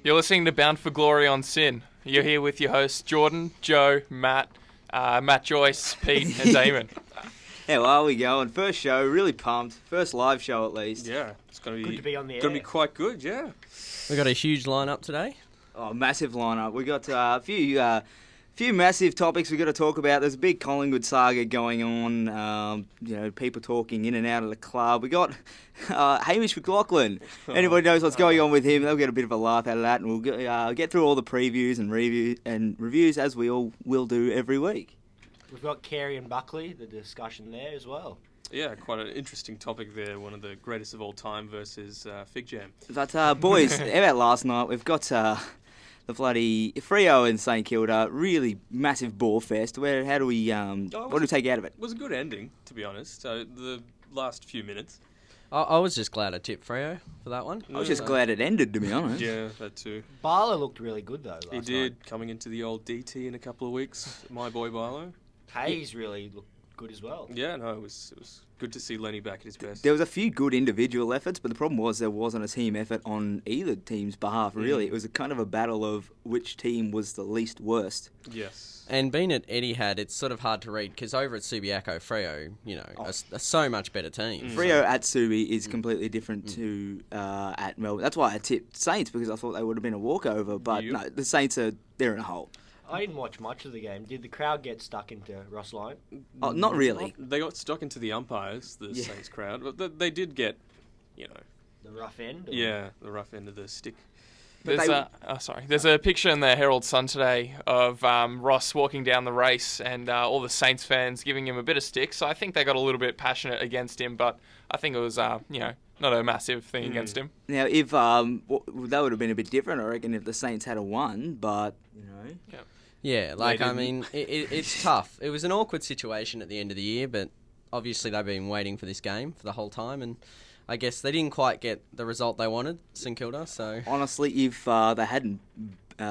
You're listening to Bound for Glory on SYN. You're here with your hosts Jordan, Joe, Matt, Matt Joyce, Pete, and Damon. How are we going? First show, really pumped. First live show at least. Yeah, it's going Good to be on the air. to be quite good. Yeah. We got a huge lineup today. Oh, massive lineup. We got a few massive topics we got to talk about. There's a big Collingwood saga going on. People talking in and out of the club. We got Hamish McLachlan. Anybody knows what's going on with him? They'll get a bit of a laugh out of that, and we'll get through all the previews and reviews as we all will do every week. We've got Carey and Buckley, the discussion there as well. Yeah, quite an interesting topic there. One of the greatest of all time versus Fig Jam. But boys, how about last night? We've got the bloody Freo and St Kilda, really massive ball fest. How do we what do we take out of it? It was a good ending, to be honest. The last few minutes. I was just glad I tipped Freo for that one. I was just glad it ended, to be honest. Yeah, that too. Barlow looked really good though. He did, coming into the old DT in a couple of weeks. My boy Barlow. Hayes really looked good as well. Yeah, no, it was good to see Lenny back at his best. There was a few good individual efforts, but the problem was there wasn't a team effort on either team's behalf, really. It was a kind of a battle of which team was the least worst. Yes. And being at Etihad, it's sort of hard to read because over at Subiaco, Freo, a so much better team. Freo at Subi is completely different to at Melbourne. That's why I tipped Saints, because I thought they would have been a walkover, but no, the Saints they're in a hole. I didn't watch much of the game. Did the crowd get stuck into Ross Lyon? Oh, not really. They got stuck into the umpires, the Saints crowd. But they did get, The rough end? Or? Yeah, the rough end of the stick. There's a picture in the Herald Sun today of Ross walking down the race and all the Saints fans giving him a bit of stick. So I think they got a little bit passionate against him, but I think it was, not a massive thing against him. Now, if that would have been a bit different, I reckon, if the Saints had won, but, Yeah. Yeah, it's tough. It was an awkward situation at the end of the year, but obviously they've been waiting for this game for the whole time, and I guess they didn't quite get the result they wanted, St Kilda, so... Honestly, if they hadn't...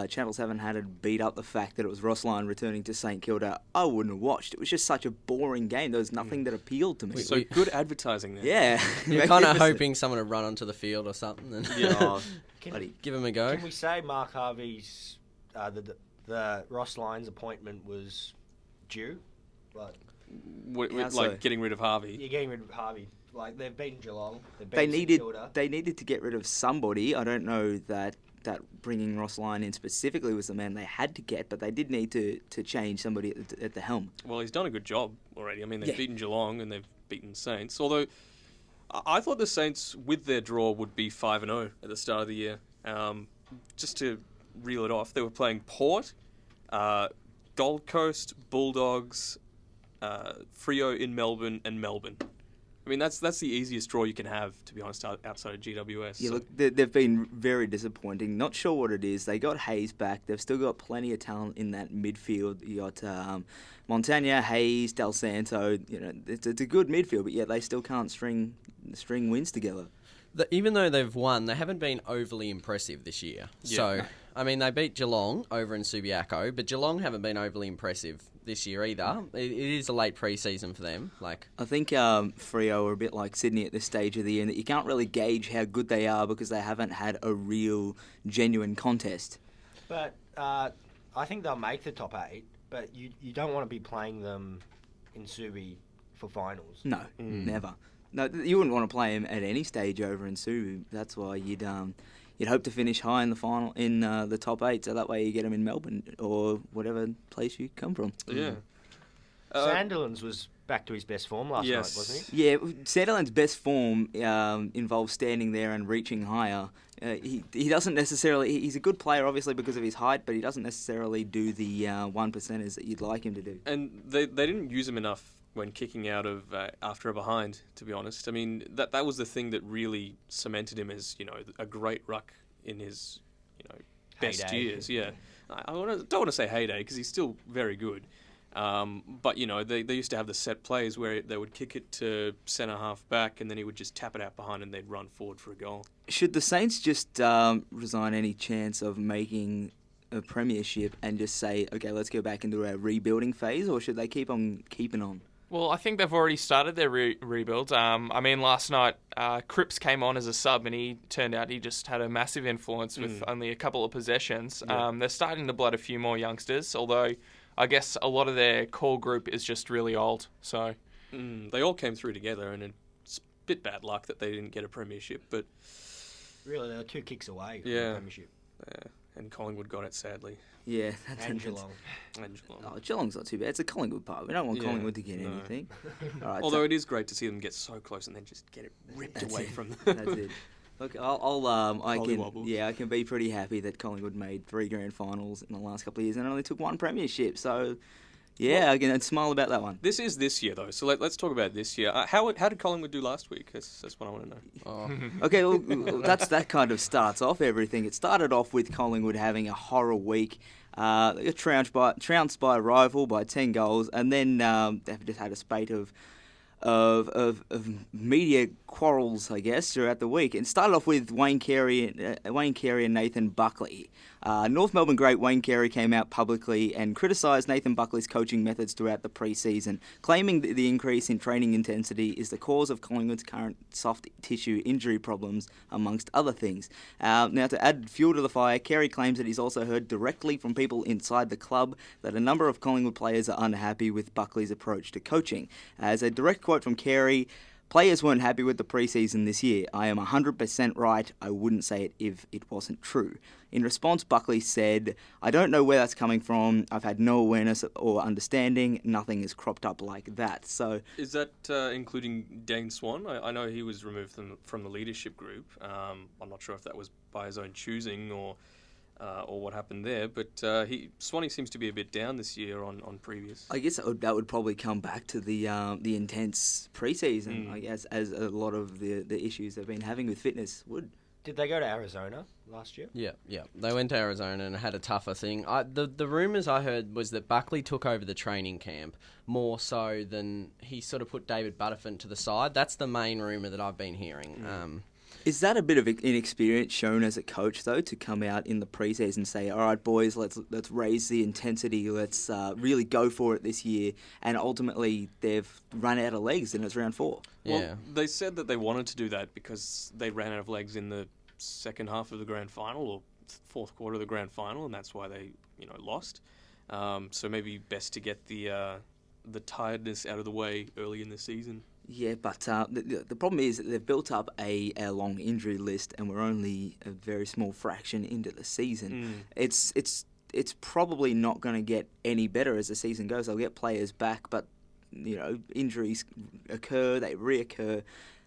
Channel 7 hadn't beat up the fact that it was Ross Lyon returning to St Kilda, I wouldn't have watched. It was just such a boring game. There was nothing that appealed to me. So good advertising there. Yeah. You're kind of hoping someone would run onto the field or something and give him a go. Can we say Mark Harvey's... the Ross Lyon's appointment was due? Getting rid of Harvey. You're getting rid of Harvey. Like, they've beaten Geelong. They needed to get rid of somebody. I don't know that bringing Ross Lyon in specifically was the man they had to get, but they did need to change somebody at the helm. Well, he's done a good job already. I mean, they've beaten Geelong and they've beaten Saints. Although, I thought the Saints, with their draw, would be 5-0 at the start of the year. Just to reel it off, they were playing Port, Gold Coast, Bulldogs, Freo in Melbourne, and Melbourne. I mean, that's the easiest draw you can have, to be honest, outside of GWS. Yeah, look, they've been very disappointing. Not sure what it is. They got Hayes back. They've still got plenty of talent in that midfield. You got Montagna, Hayes, Del Santo. It's a good midfield, but yet they still can't string wins together. Even though they've won, they haven't been overly impressive this year. Yeah. So, I mean, they beat Geelong over in Subiaco, but Geelong haven't been overly impressive this year either. It is a late pre-season for them. I think Freo are a bit like Sydney at this stage of the year, in that you can't really gauge how good they are because they haven't had a real, genuine contest. But I think they'll make the top 8, but you don't want to be playing them in Subi for finals. No, never. No, you wouldn't want to play him at any stage over in Subi. That's why you'd hope to finish high in the final in the top 8, so that way you get him in Melbourne or whatever place you come from. Yeah. Sandilands was back to his best form last night, wasn't he? Yeah, Sandilands' best form involves standing there and reaching higher. He doesn't necessarily... He's a good player, obviously, because of his height, but he doesn't necessarily do the 1%ers that you'd like him to do. And they didn't use him enough when kicking out of after a behind, to be honest. I mean, that was the thing that really cemented him as, a great ruck in his, best heyday. years. Yeah. I don't want to say heyday because he's still very good. But, they used to have the set plays where they would kick it to centre half back and then he would just tap it out behind and they'd run forward for a goal. Should the Saints just resign any chance of making a premiership and just say, okay, let's go back into our rebuilding phase, or should they keep on keeping on? Well, I think they've already started their rebuild. I mean, last night, Cripps came on as a sub, and he turned out he just had a massive influence with only a couple of possessions. Yeah. They're starting to blood a few more youngsters, although I guess a lot of their core group is just really old. So they all came through together, and it's a bit bad luck that they didn't get a premiership. But really, they were 2 kicks away from the premiership. Yeah, and Collingwood got it, sadly. Yeah, and Geelong. Oh, Geelong's not too bad. It's a Collingwood pub. We don't want Collingwood to get anything. All right, although it is great to see them get so close and then just get it ripped away from them. That's it. Look, I can be pretty happy that Collingwood made 3 grand finals in the last couple of years and only took 1 premiership. So, yeah, I can smile about that one. This is this year, though, so let's talk about this year. How did Collingwood do last week? That's what I want to know. Oh. Okay, well, that kind of starts off everything. It started off with Collingwood having a horror week. They got trounced by a rival by 10 goals, and then they've just had a spate of media quarrels, I guess, throughout the week. And started off with Wayne Carey and Nathan Buckley. North Melbourne great Wayne Carey came out publicly and criticised Nathan Buckley's coaching methods throughout the pre-season, claiming that the increase in training intensity is the cause of Collingwood's current soft tissue injury problems, amongst other things. Now, to add fuel to the fire, Carey claims that he's also heard directly from people inside the club that a number of Collingwood players are unhappy with Buckley's approach to coaching. As a direct quote from Carey, "Players weren't happy with the pre-season this year. I am 100% right. I wouldn't say it if it wasn't true." In response, Buckley said, "I don't know where that's coming from. I've had no awareness or understanding. Nothing has cropped up like that." So, is that including Dane Swan? I know he was removed from the leadership group. I'm not sure if that was by his own choosing or what happened there, but Swanee seems to be a bit down this year on previous. I guess that would probably come back to the intense preseason. I guess, as a lot of the issues they've been having with fitness would. Did they go to Arizona last year? Yeah. They went to Arizona and had a tougher thing. The rumours I heard was that Buckley took over the training camp more so than he sort of put David Butterfield to the side. That's the main rumour that I've been hearing. Is that a bit of inexperience shown as a coach, though, to come out in the preseason and say, "All right, boys, let's raise the intensity, let's really go for it this year," and ultimately they've run out of legs and it's round 4? Well, they said that they wanted to do that because they ran out of legs in the second half of the grand final or fourth quarter of the grand final, and that's why they lost. So maybe best to get the tiredness out of the way early in the season. Yeah, but the problem is that they've built up a long injury list, and we're only a very small fraction into the season. It's probably not going to get any better as the season goes. They'll get players back, but injuries occur, they reoccur.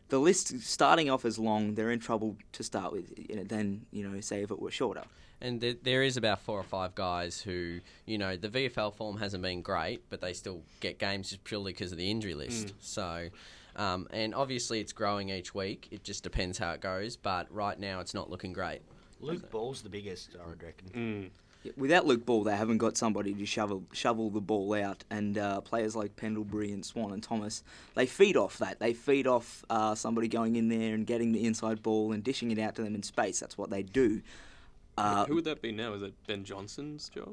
The list starting off as long, they're in trouble to start with. Then say if it were shorter. And there is about 4 or 5 guys who, the VFL form hasn't been great, but they still get games just purely because of the injury list. So, and obviously it's growing each week. It just depends how it goes. But right now it's not looking great. Luke Ball's the biggest, I would reckon. Without Luke Ball, they haven't got somebody to shovel the ball out. And players like Pendlebury and Swan and Thomas, they feed off that. They feed off somebody going in there and getting the inside ball and dishing it out to them in space. That's what they do. Who would that be now? Is it Ben Johnson's job?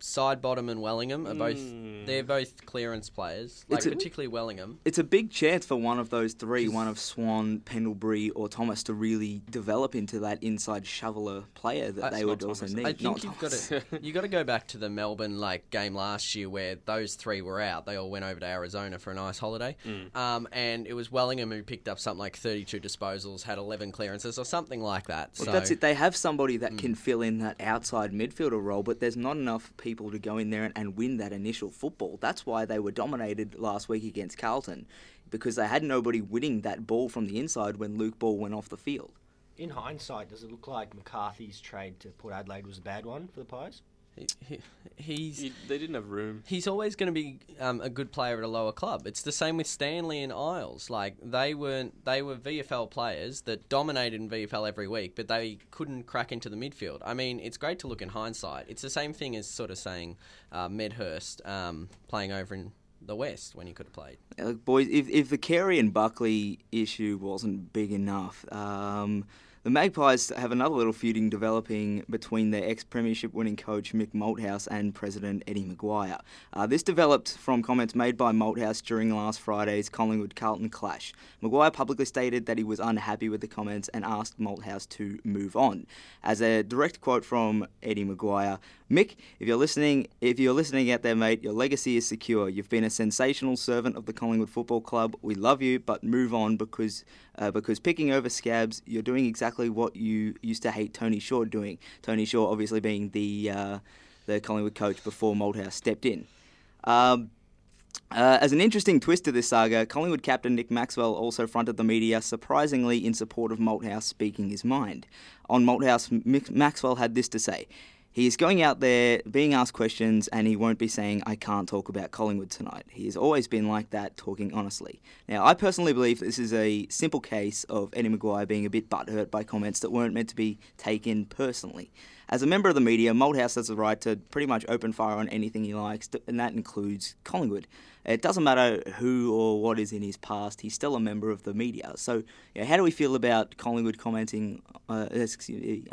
Sidebottom and Wellingham are both. They're both clearance players, particularly Wellingham. It's a big chance for one of those 3, one of Swan, Pendlebury, or Thomas, to really develop into that inside shoveler player that they would also need. I think you've got to go back to the Melbourne game last year where those 3 were out. They all went over to Arizona for a nice holiday, and it was Wellingham who picked up something like 32 disposals, had 11 clearances, or something like that. Well, that's it. They have somebody that can fill in that outside midfielder role, but there's not enough people to go in there and win that initial football. That's why they were dominated last week against Carlton, because they had nobody winning that ball from the inside when Luke Ball went off the field. In hindsight, does it look like McCarthy's trade to Port Adelaide was a bad one for the Pies? They didn't have room. He's always going to be a good player at a lower club. It's the same with Stanley and Isles. They were VFL players that dominated in VFL every week, but they couldn't crack into the midfield. I mean, it's great to look in hindsight. It's the same thing as sort of saying Medhurst playing over in the West when he could have played. Look, boys, if the Carey and Buckley issue wasn't big enough, The Magpies have another little feuding developing between their ex-premiership winning coach Mick Malthouse and President Eddie McGuire. This developed from comments made by Malthouse during last Friday's Collingwood-Carlton clash. McGuire publicly stated that he was unhappy with the comments and asked Malthouse to move on. As a direct quote from Eddie McGuire, "Mick, if you're listening out there, mate, your legacy is secure. You've been a sensational servant of the Collingwood Football Club. We love you, but move on because picking over scabs, you're doing exactly what you used to hate Tony Shaw doing." Tony Shaw obviously being the Collingwood coach before Malthouse stepped in. As an interesting twist to this saga, Collingwood captain Nick Maxwell also fronted the media, surprisingly in support of Malthouse speaking his mind. On Malthouse, Maxwell had this to say: "He is going out there, being asked questions, and he won't be saying, 'I can't talk about Collingwood tonight.' He has always been like that, talking honestly." Now, I personally believe this is a simple case of Eddie McGuire being a bit butthurt by comments that weren't meant to be taken personally. As a member of the media, Malthouse has the right to pretty much open fire on anything he likes, and that includes Collingwood. It doesn't matter who or what is in his past, he's still a member of the media. So, how do we feel about Collingwood commenting, what's his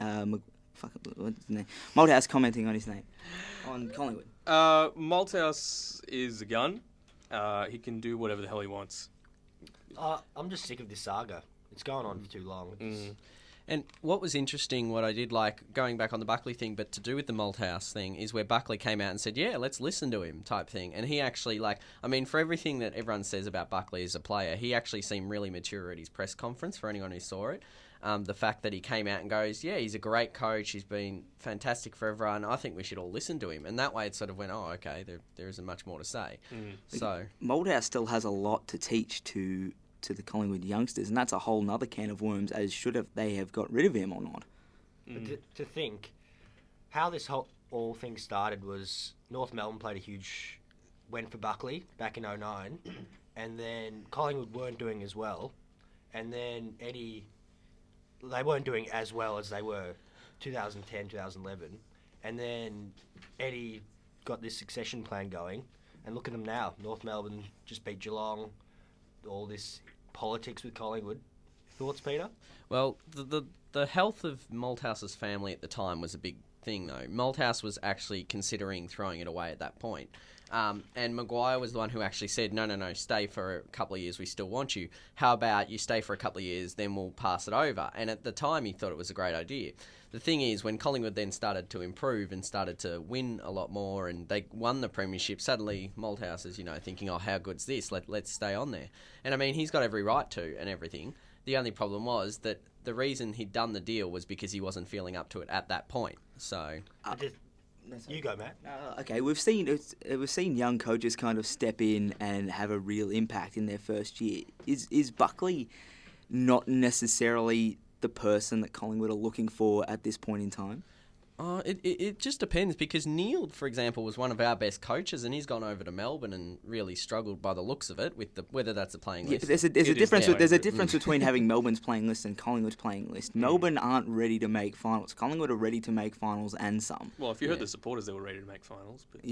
name? Malthouse commenting on his name, on Collingwood? Malthouse is a gun. He can do whatever the hell he wants. I'm just sick of this saga. It's going on for too long. And what was interesting, what I did like, going back on the Buckley thing, but to do with the Malthouse thing, is where Buckley came out and said, yeah, let's listen to him type thing. And he actually, for everything that everyone says about Buckley as a player, he actually seemed really mature at his press conference, for anyone who saw it. The fact that he came out and goes, yeah, he's a great coach, he's been fantastic for everyone, I think we should all listen to him. And that way it sort of went, oh, okay, there isn't much more to say. So Malthouse still has a lot to teach to the Collingwood youngsters, and that's a whole nother can of worms, as they have got rid of him or not. To think how this whole thing started was North Melbourne went for Buckley back in 2009, and then Collingwood weren't doing as well, and then they weren't doing as well as they were 2010, 2011, and then Eddie got this succession plan going, and look at them now. North Melbourne just beat Geelong, all this politics with Collingwood. Thoughts, Peter? Well, the health of Malthouse's family at the time was a big thing, though. Malthouse was actually considering throwing it away at that point. And McGuire was the one who actually said, no, stay for a couple of years, we still want you. How about you stay for a couple of years, then we'll pass it over? And at the time, he thought it was a great idea. The thing is, when Collingwood then started to improve and started to win a lot more and they won the premiership, suddenly Malthouse is, thinking, oh, how good's this? Let's stay on there. And, he's got every right to and everything. The only problem was that the reason he'd done the deal was because he wasn't feeling up to it at that point. So... You go, Matt. Okay, we've seen young coaches kind of step in and have a real impact in their first year. Is Buckley not necessarily the person that Collingwood are looking for at this point in time? It just depends, because Neil, for example, was one of our best coaches, and he's gone over to Melbourne and really struggled by the looks of it with whether that's a playing list. There's a difference between having Melbourne's playing list and Collingwood's playing list. Melbourne aren't ready to make finals. Collingwood are ready to make finals and some. Well, if you heard the supporters, they were ready to make finals. But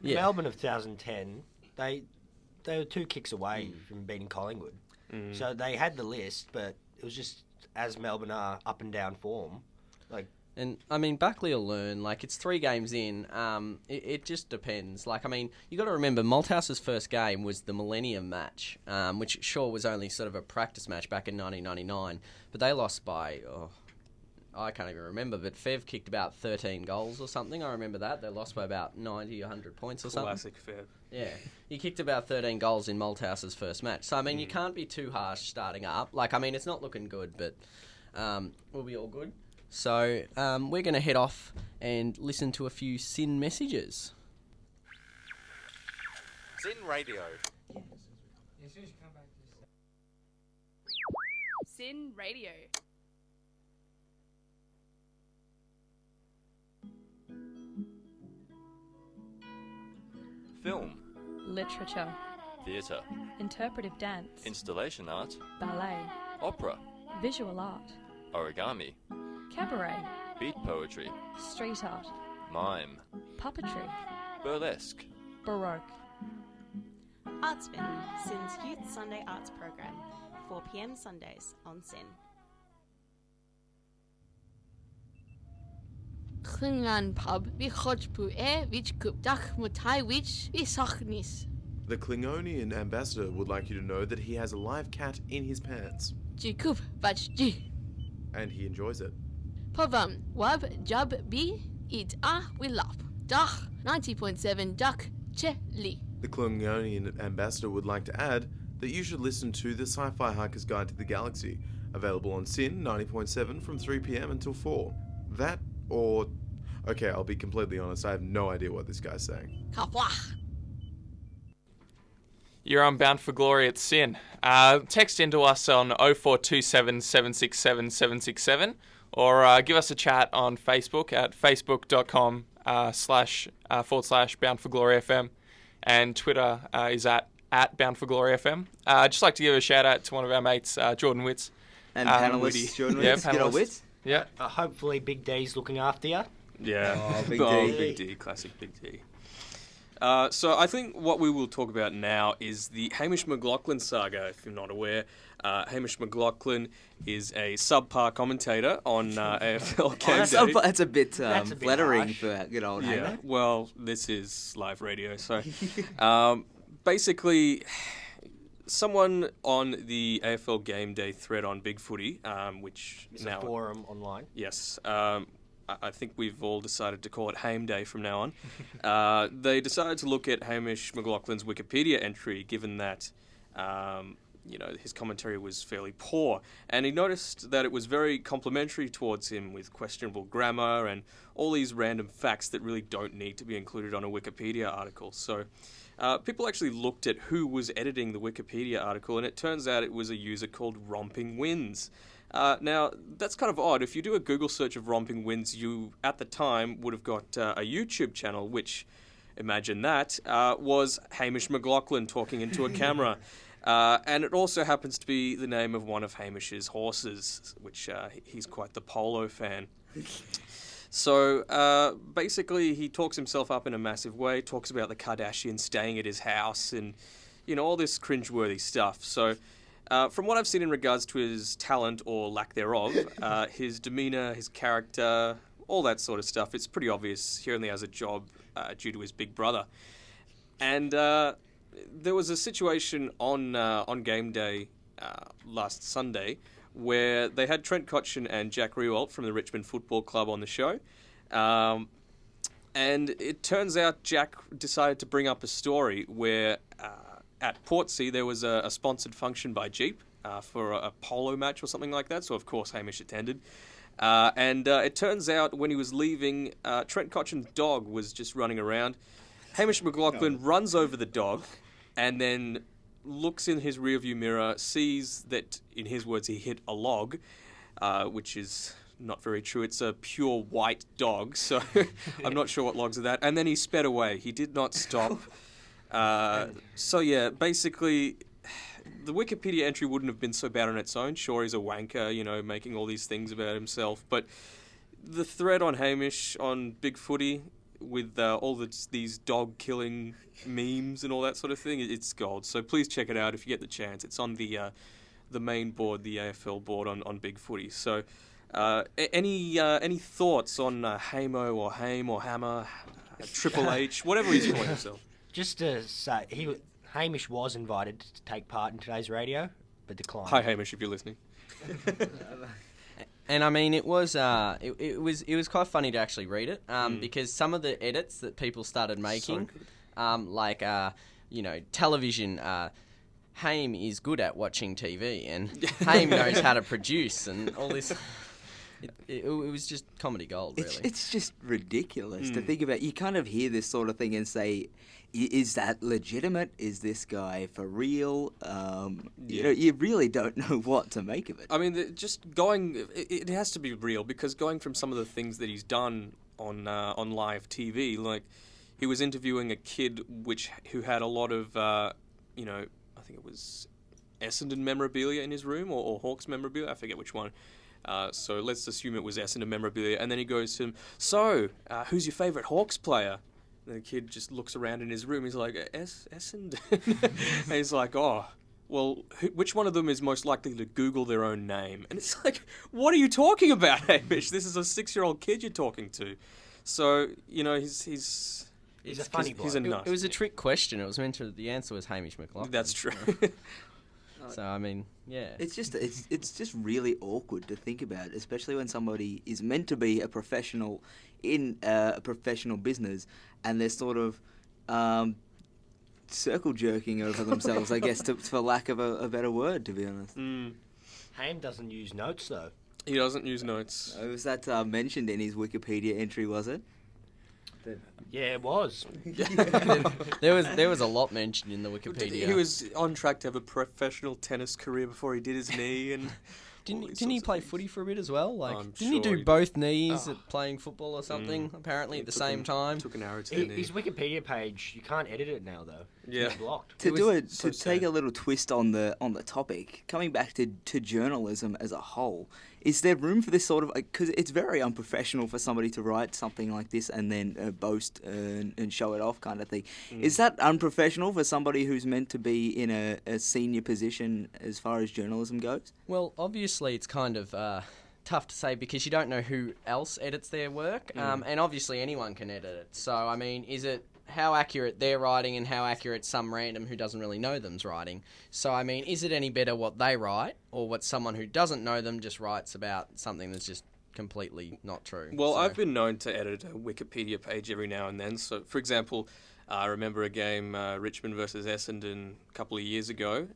Melbourne of 2010, they were 2 kicks away from beating Collingwood. So they had the list, but it was just, as Melbourne are up and down form, And, Buckley will learn. It's 3 games in. It just depends. You got to remember, Malthouse's first game was the Millennium match, which sure was only sort of a practice match back in 1999. But they lost by, I can't even remember, but Fev kicked about 13 goals or something. I remember that. They lost by about 90, 100 points or something. Classic Fev. Yeah. He kicked about 13 goals in Malthouse's first match. So, you can't be too harsh starting up. It's not looking good, but we'll be all good. So we're going to head off and listen to a few SYN messages. SYN Radio. SYN Radio. Film. Literature. Theatre. Interpretive dance. Installation art. Ballet. Opera. Visual art. Origami. Cabaret. Beat poetry. Street art. Mime. Puppetry. Burlesque. Baroque. Artspin, SYN's Youth Sunday Arts Program, 4 p.m. Sundays on SYN. Klingan pub vi chodpu which kupdach mutai which vi sochnis. The Klingonian ambassador would like you to know that he has a live cat in his pants. Jikup bach ji. And he enjoys it. Pavam wab jub b it willop. Dach 90.7 duck cheli. The Klingonian ambassador would like to add that you should listen to the Sci-Fi Hiker's Guide to the Galaxy, available on SYN 90.7 from 3 p.m. until 4. That or... Okay, I'll be completely honest, I have no idea what this guy's saying. Kapwach. You're on Bound for Glory at SYN. Text into us on 0427 767 767 or give us a chat on Facebook at facebook.com / Bound for Glory FM, and Twitter is at Bound for Glory FM. I'd just like to give a shout out to one of our mates, Jordan Witts. And panellists, Jordan Witts. Yeah, Good old Witts. Yeah. Hopefully Big D's looking after you. Yeah. Oh, Big D. Big D. Classic Big D. So I think what we will talk about now is the Hamish McLachlan saga, if you're not aware. Hamish McLachlan is a subpar commentator on AFL Game Day. That's a bit That's a bit flattering harsh. for good old Yeah, Hamish. well, this is live radio, so... basically, someone on the AFL Game Day thread on Big Footy, which It's now... a forum online. Yes. I think we've all decided to call it Hame Day from now on. They decided to look at Hamish McLachlan's Wikipedia entry, given that, his commentary was fairly poor. And he noticed that it was very complimentary towards him with questionable grammar and all these random facts that really don't need to be included on a Wikipedia article. So people actually looked at who was editing the Wikipedia article, and it turns out it was a user called Romping Winds. Now, that's kind of odd. If you do a Google search of Romping Winds, you, at the time, would have got a YouTube channel, which, imagine that, was Hamish McLachlan talking into a camera. And it also happens to be the name of one of Hamish's horses, which he's quite the polo fan. So, basically, he talks himself up in a massive way, talks about the Kardashians staying at his house and, all this cringeworthy stuff. So... from what I've seen in regards to his talent or lack thereof, his demeanour, his character, all that sort of stuff, it's pretty obvious he only has a job due to his big brother. And there was a situation on game day last Sunday where they had Trent Cotchin and Jack Riewoldt from the Richmond Football Club on the show. And it turns out Jack decided to bring up a story where... at Portsea, there was a sponsored function by Jeep for a polo match or something like that, so of course Hamish attended. And it turns out when he was leaving, Trent Cotchin's dog was just running around. Hamish McLachlan runs over the dog and then looks in his rearview mirror, sees that, in his words, he hit a log, which is not very true. It's a pure white dog, so I'm not sure what logs are that. And then he sped away. He did not stop. So yeah, basically, the Wikipedia entry wouldn't have been so bad on its own. Sure, he's a wanker, making all these things about himself, but the thread on Hamish on Big Footy with all these dog-killing memes and all that sort of thing, it's gold. So please check it out if you get the chance. It's on the main board, the AFL board on Big Footy. So any thoughts on Hamo or Hame or Hammer, Triple H, whatever he's calling himself? Just to say, Hamish was invited to take part in today's radio, but declined. Hi, Hamish, if you're listening. And I mean, it was quite funny to actually read it because some of the edits that people started making, television. Hame is good at watching TV, and Hame knows how to produce, and all this. It was just comedy gold, really. It's just ridiculous to think about. You kind of hear this sort of thing and say, is that legitimate? Is this guy for real? You really don't know what to make of it. I mean, it has to be real, because going from some of the things that he's done on live TV, like he was interviewing a kid who had a lot of, I think it was Essendon memorabilia in his room, or Hawks memorabilia, I forget which one. So let's assume it was Essendon memorabilia. And then he goes to him, who's your favourite Hawks player? And the kid just looks around in his room. He's like, Essendon? And he's like, well, which one of them is most likely to Google their own name? And it's like, what are you talking about, Hamish? This is a 6-year-old kid you're talking to. So, he's a funny boy. He's a nut. It was a trick question. It was meant to. The answer was Hamish McLachlan. That's true. So I mean, yeah. It's just really awkward to think about, especially when somebody is meant to be a professional in a professional business, and they're sort of circle jerking over themselves, I guess, for lack of a better word, to be honest. Ham doesn't use notes though. He doesn't use notes. Was that mentioned in his Wikipedia entry? Was it? Yeah, it was. There was a lot mentioned in the Wikipedia. He was on track to have a professional tennis career before he did his knee, and didn't he play footy for a bit as well? Like, I'm didn't he sure do he both knees at playing football or something? Apparently at the same time. Took an arrow to the knee. His Wikipedia page, you can't edit it now though. Yeah. It's blocked. To take a little twist on the topic, coming back to journalism as a whole, is there room for this sort of, because it's very unprofessional for somebody to write something like this and then boast and show it off kind of thing. Is that unprofessional for somebody who's meant to be in a senior position as far as journalism goes? Well, obviously it's kind of tough to say because you don't know who else edits their work, and obviously anyone can edit it. So, I mean, is it how accurate they're writing and how accurate some random who doesn't really know them's writing? So, I mean, is it any better what they write or what someone who doesn't know them just writes about something that's just completely not true? Well, I've been known to edit a Wikipedia page every now and then. So, for example, I remember a game, Richmond versus Essendon, a couple of years ago,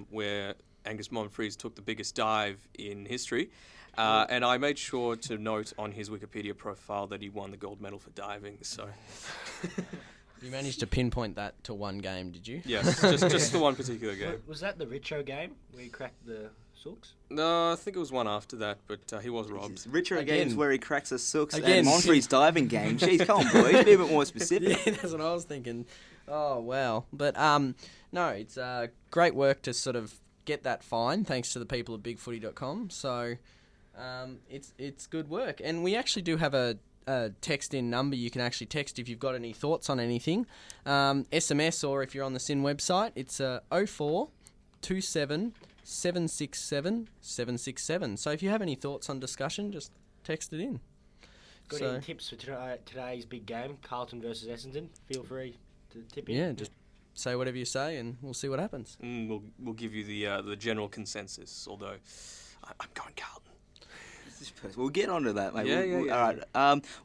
where Angus Monfries took the biggest dive in history. And I made sure to note on his Wikipedia profile that he won the gold medal for diving. So, you managed to pinpoint that to one game, did you? Yes, just the one particular game. Was that the Richo game where he cracked the sooks? No, I think it was one after that, but he was robbed. Richo games where he cracks the sooks Again. and Monfries diving game. Jeez, come on, boys, be a bit more specific. Yeah, that's what I was thinking. Oh, wow. But, no, it's great work to sort of get that fine, thanks to the people at bigfooty.com. So, it's good work. And we actually do have a text-in number you can actually text if you've got any thoughts on anything. SMS, or if you're on the SYN website, it's 0427 767 767. So if you have any thoughts on discussion, just text it in. Got any tips for today's big game, Carlton versus Essendon? Feel free to tip in. Yeah, just say whatever you say and we'll see what happens. We'll give you the general consensus, although I'm going Carlton. We'll get onto that, mate. Yeah. All right.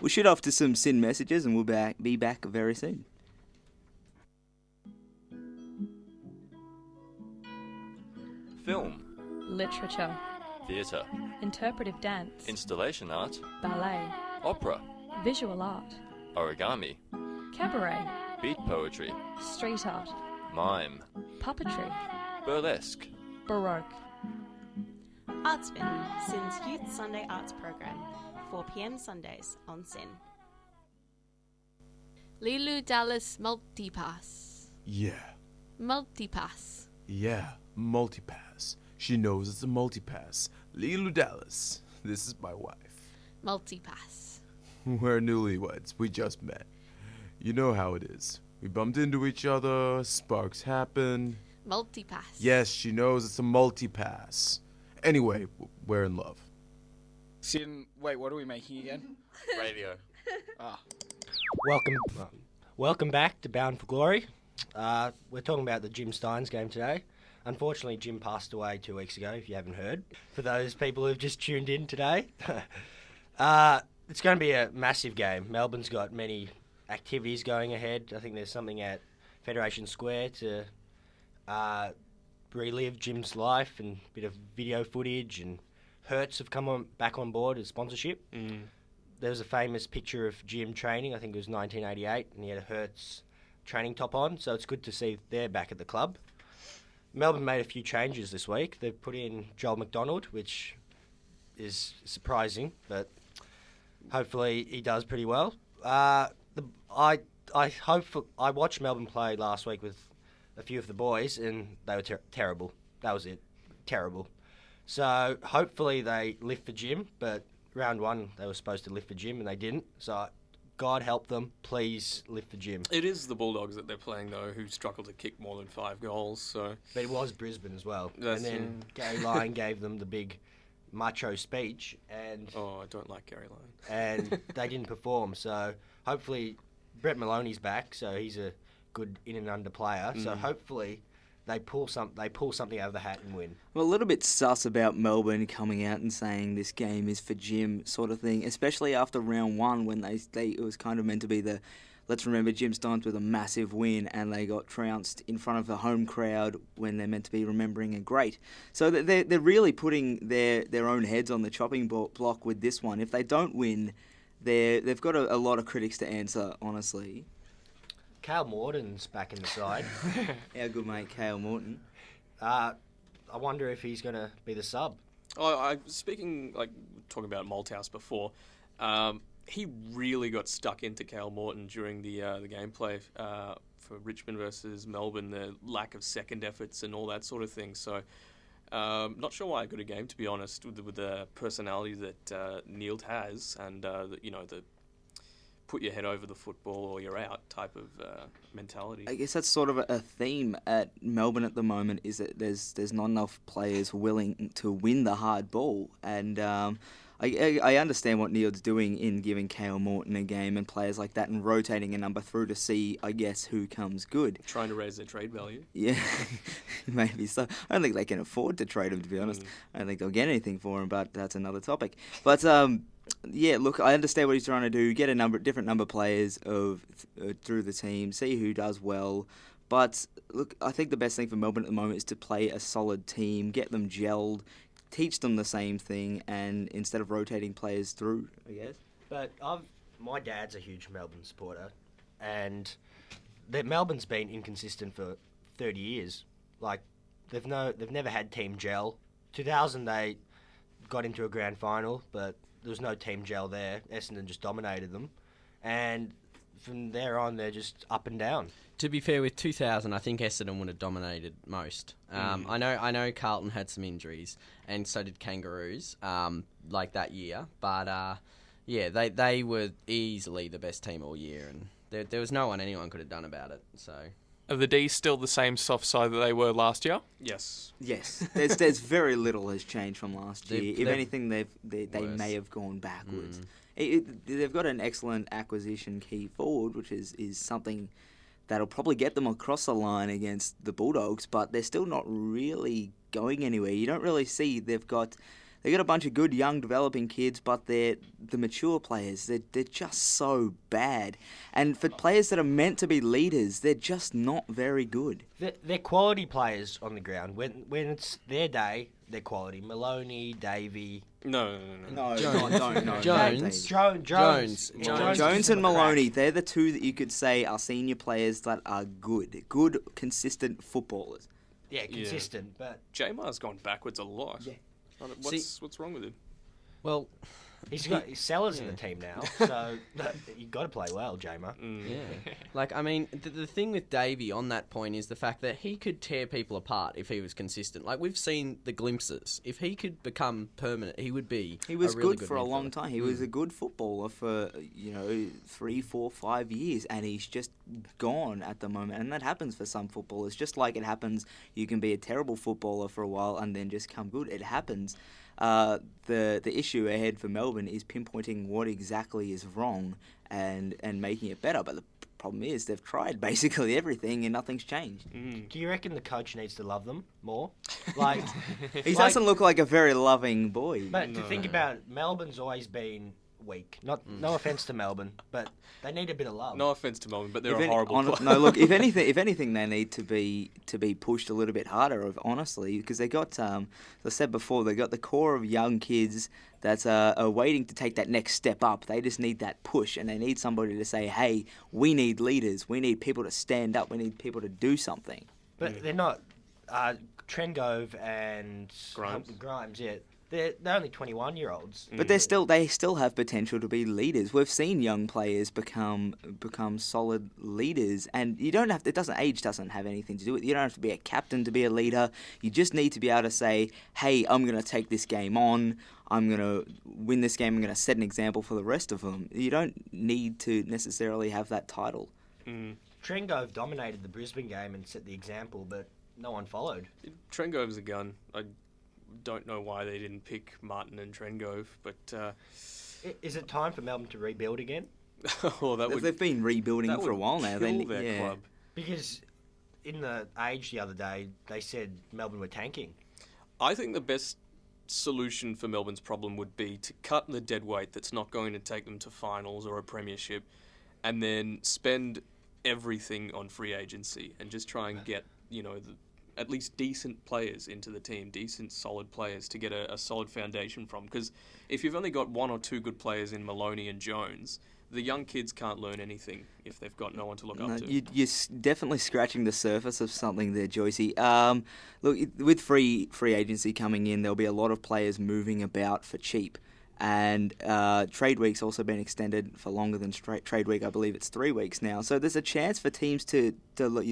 We'll shoot off to some SYN messages and we'll be back very soon. Film, Literature, theatre, interpretive dance, installation art, ballet, opera, visual art, origami, cabaret, beat poetry, street art, mime, puppetry, burlesque. baroque. Artsvin, SYN's Youth Sunday Arts Program, 4 p.m. Sundays on SYN. Lilu Dallas Multipass. Yeah. Multipass. Yeah. Multipass. She knows it's a multipass. Lilu Dallas. This is my wife. Multipass. We're newlyweds. We just met. You know how it is. We bumped into each other. Sparks happen. Multipass. Yes, she knows it's a multipass. Anyway, we're in love. SYN, wait, what are we making again? Radio. Welcome back to Bound for Glory. We're talking about the Jim Stynes game today. Unfortunately, Jim passed away 2 weeks ago, if you haven't heard. For those people who've just tuned in today. It's going to be a massive game. Melbourne's got many activities going ahead. I think there's something at Federation Square to relive Jim's life, and a bit of video footage, and Hertz have come back on board as sponsorship. There was a famous picture of Jim training, I think it was 1988, and he had a Hertz training top on, so it's good to see they're back at the club. Melbourne made a few changes this week. They've put in Joel McDonald, which is surprising, but hopefully he does pretty well. I watched Melbourne play last week with a few of the boys, and they were terrible. That was it. Terrible. So hopefully they lift for Jim, but round one they were supposed to lift for Jim and they didn't. So God help them. Please lift the gym. It is the Bulldogs that they're playing, though, who struggle to kick more than 5 goals. So, But it was Brisbane as well. That's- and then Gary Lyon gave them the big macho speech, and I don't like Gary Lyon. and they didn't perform. So hopefully Brett Maloney's back, so he's a good in and under player. So hopefully they pull something out of the hat and win. Well, a little bit sus about Melbourne coming out and saying this game is for Jim sort of thing, especially after round 1 when it was kind of meant to be the, let's remember Jim Stynes with a massive win and they got trounced in front of the home crowd when they're meant to be remembering a great. So they're really putting their own heads on the chopping block with this one. If they don't win, they've got a lot of critics to answer, honestly. Cale Morton's back in the side. Our good mate Cale Morton. I wonder if he's going to be the sub. Talking about Malthouse before, he really got stuck into Cale Morton during the gameplay for Richmond versus Melbourne, the lack of second efforts and all that sort of thing. So, not sure why I got a game, to be honest, with the personality that Neil has and the put your head over the football or you're out type of mentality. I guess that's sort of a theme at Melbourne at the moment, is that there's not enough players willing to win the hard ball. And I understand what Neil's doing in giving Cale Morton a game and players like that and rotating a number through to see, I guess, who comes good. Trying to raise their trade value. Yeah, maybe so. I don't think they can afford to trade him, to be honest. I don't think they'll get anything for him, but that's another topic. But yeah, look, I understand what he's trying to do. Get a different number of players through the team, see who does well. But look, I think the best thing for Melbourne at the moment is to play a solid team, get them gelled, teach them the same thing, and instead of rotating players through, I guess. But my dad's a huge Melbourne supporter, and Melbourne's been inconsistent for 30 years. Like they've never had team gel. 2000 they got into a grand final, but there was no team gel there. Essendon just dominated them, and from there on they're just up and down. To be fair, with 2000, I think Essendon would have dominated most. I know Carlton had some injuries, and so did Kangaroos, like that year. But yeah, they were easily the best team all year, and there was no one anyone could have done about it. So. Are the D's still the same soft side that they were last year? Yes. Yes. There's very little has changed from last year. If anything, they may have gone backwards. They've got an excellent acquisition key forward, which is something that'll probably get them across the line against the Bulldogs, but they're still not really going anywhere. You don't really see they've got a bunch of good young developing kids, but the mature players, they're just so bad. And for players that are meant to be leaders, they're just not very good. They're quality players on the ground. When it's their day, they're quality. Maloney, Davey. No. Jones and Maloney, they're the two that you could say are senior players that are good, consistent footballers. Yeah, consistent, but Jamar's gone backwards a lot. Yeah. What's wrong with him? Well, he's got his Sellers in the team now, so you've got to play well, Jamar. Yeah. Like, I mean, the thing with Davey on that point is the fact that he could tear people apart if he was consistent. Like, we've seen the glimpses. If he could become permanent, he would be He was a really good for a long time. He was a good footballer for, 3, 4, 5 years, and he's just gone at the moment. And that happens for some footballers. Just like it happens, you can be a terrible footballer for a while and then just come good. It happens. The issue ahead for Melbourne is pinpointing what exactly is wrong and making it better. But the problem is they've tried basically everything and nothing's changed. Do you reckon the coach needs to love them more? Like he doesn't look like a very loving boy. But to think about it, Melbourne's always been weak. No offense to Melbourne, but they need a bit of love. No offense to Melbourne, but they're a horrible club. No, look, if anything, they need to be pushed a little bit harder. Honestly, because they got, as I said before, they got the core of young kids that are waiting to take that next step up. They just need that push, and they need somebody to say, "Hey, we need leaders. We need people to stand up. We need people to do something." But they're not. Trengove and Grimes, yeah. They're only 21-year-olds. But they still have potential to be leaders. We've seen young players become solid leaders, and age doesn't have anything to do with it. You don't have to be a captain to be a leader. You just need to be able to say, "Hey, I'm going to take this game on. I'm going to win this game, I'm going to set an example for the rest of them. You don't need to necessarily have that title. Trengove dominated the Brisbane game and set the example, but no one followed. Trengove's a gun. I don't know why they didn't pick Martin and Trengove, but... Is it time for Melbourne to rebuild again? They've been rebuilding for a while now. Club. Because in the Age the other day, they said Melbourne were tanking. I think the best solution for Melbourne's problem would be to cut the dead weight that's not going to take them to finals or a premiership, and then spend everything on free agency and just try and get, at least decent players into the team, decent, solid players to get a solid foundation from. Because if you've only got one or two good players in Maloney and Jones, the young kids can't learn anything if they've got no one to look up to. You're definitely scratching the surface of something there, Joycey. Look, with free agency coming in, there'll be a lot of players moving about for cheap. And trade week's also been extended for longer than trade week. I believe it's 3 weeks now. So there's a chance for teams the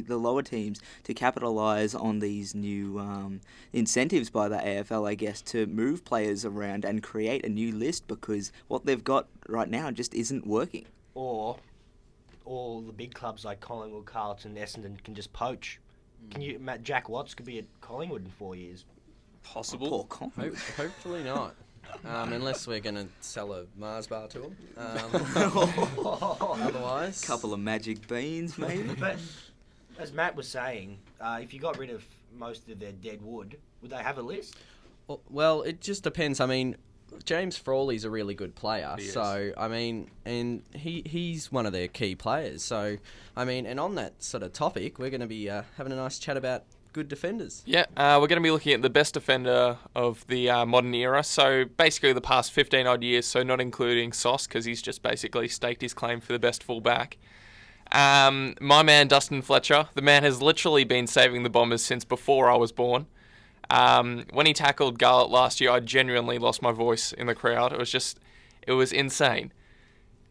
lower teams to capitalise on these new incentives by the AFL, I guess, to move players around and create a new list, because what they've got right now just isn't working. Or all the big clubs like Collingwood, Carlton, Essendon can just poach. Jack Watts could be at Collingwood in 4 years. Possible. Hopefully not. Unless we're going to sell a Mars bar to them. Otherwise... Couple of magic beans, maybe. But as Matt was saying, if you got rid of most of their dead wood, would they have a list? Well, it just depends. I mean, James Frawley's a really good player. So, I mean, and he's one of their key players. So, I mean, and on that sort of topic, we're going to be having a nice chat about good defenders. Yeah, we're going to be looking at the best defender of the modern era. So basically the past 15 odd years, so not including Sauce, because he's just basically staked his claim for the best fullback. My man Dustin Fletcher, the man has literally been saving the Bombers since before I was born. When he tackled Garlett last year, I genuinely lost my voice in the crowd. It was insane.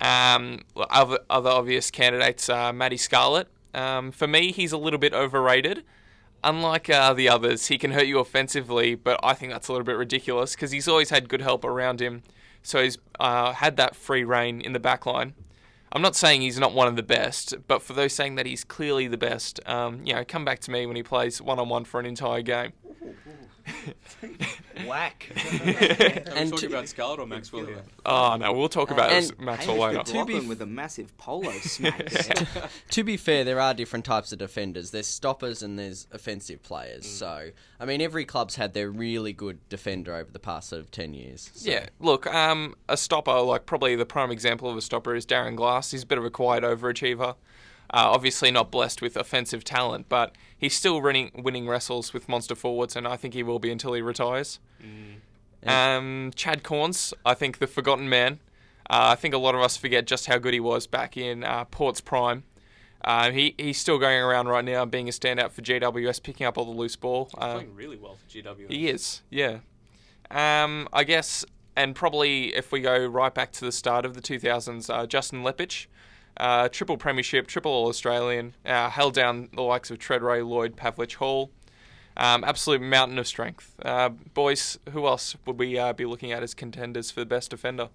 Other obvious candidates are Matty Scarlett. For me, he's a little bit overrated. Unlike the others, he can hurt you offensively, but I think that's a little bit ridiculous because he's always had good help around him. So he's had that free reign in the back line. I'm not saying he's not one of the best, but for those saying that he's clearly the best, come back to me when he plays one-on-one for an entire game. Whack. And talking about Scarlett or Maxwell here? Oh, no, we'll talk about Maxwell later. McLachlan with a massive polo smack. To be fair, there are different types of defenders. There's stoppers and there's offensive players. So, I mean, every club's had their really good defender over the past sort of 10 years. So. Yeah, look, a stopper, like probably the prime example of a stopper is Darren Glass. He's a bit of a quiet overachiever. Obviously not blessed with offensive talent, but he's still winning wrestles with monster forwards, and I think he will be until he retires. Chad Corns, I think the forgotten man. I think a lot of us forget just how good he was back in Port's prime. He's still going around right now being a standout for GWS, picking up all the loose ball. He's playing really well for GWS. He is, yeah. I guess, and probably if we go right back to the start of the 2000s, Justin Lepich. Triple premiership, triple All-Australian, held down the likes of Treadray, Lloyd, Pavlich, Hall. Absolute mountain of strength. Boys, who else would we be looking at as contenders for the best defender?